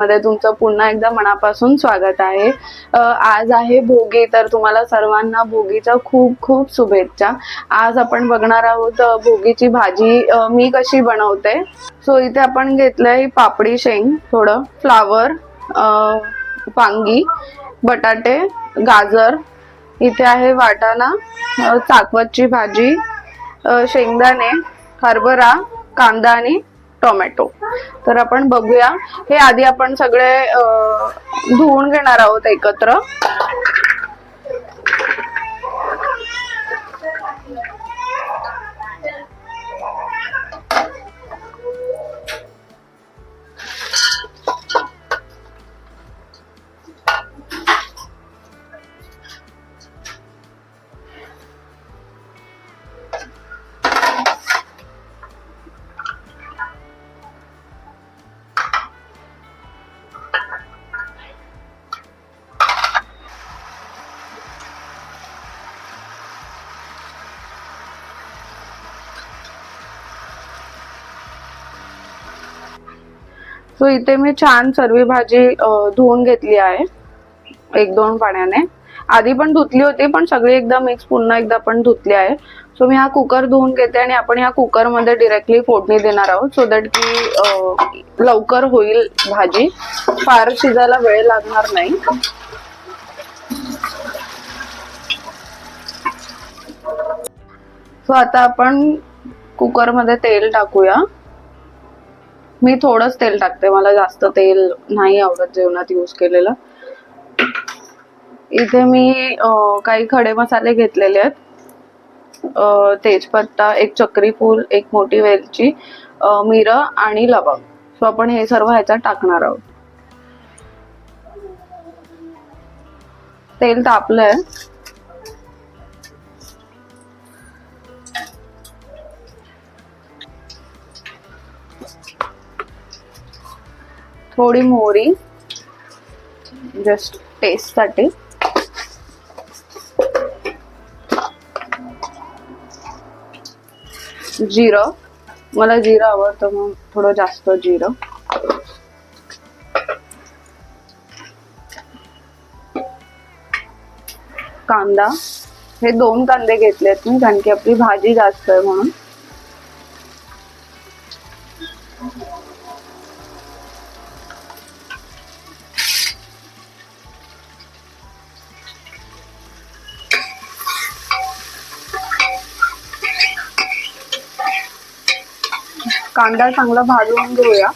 मध्ये तुमचं पुन्हा एकदा मनापासून स्वागत आहे। आज आहे भोगी, तर तुम्हाला सर्वांना भोगीच्या खूप खूप शुभेच्छा। आज आपण बघणार आहोत भोगीची भाजी मी कशी बनवते। सो इथे आपण घेतलंय पापडी शेंग, थोडं फ्लावर, वांगी, बटाटे, गाजर, इथे आहे वाटाणा, चाकवतची भाजी, शेंगदाणे, हरभरा, कांदा आणि टोमॅटो। तर आपण बघूया। हे आधी आपण सगळे धुवून घेणार आहोत एकत्र। सो इथे मी छान सर्व भाजी धुवून घेतली आहे 1-2 पाण्याने। आधी पण धुतली होती, पण सगळी एकदा मिक्स पुन्हा एकदा पण धुतली आहे। सो मी हा कुकर धुवून घेते आणि आपण या कुकर मध्ये डायरेक्टली फोडणी देणार आहोत, सो दॅट की लवकर होईल भाजी, फार शिजायला वेळ लागणार नाही। सो आता आपण कुकर मध्ये तेल टाकूया। मी थोडंच तेल टाकते, मला जास्त तेल नाही आवडत जेवणात यूज केलेलं। इथे मी काही खडे मसाले घेतलेले आहेत, तेजपत्ता, 1 चक्री फूल, 1 मोठी वेलची, मिरं आणि लवंग। सो आपण हे सर्व ह्याच्यात टाकणार आहोत। तेल तापलंय, थोडी मोहरी जस्ट टेस्ट साठी, जिरं, मला जिरं आवडतं मग थोडं जास्त जिरं, कांदा, हे 2 कांदे घेतलेत मी कारण की आपली भाजी जास्त आहे म्हणून। कांदा चांगला भाजून घेऊया।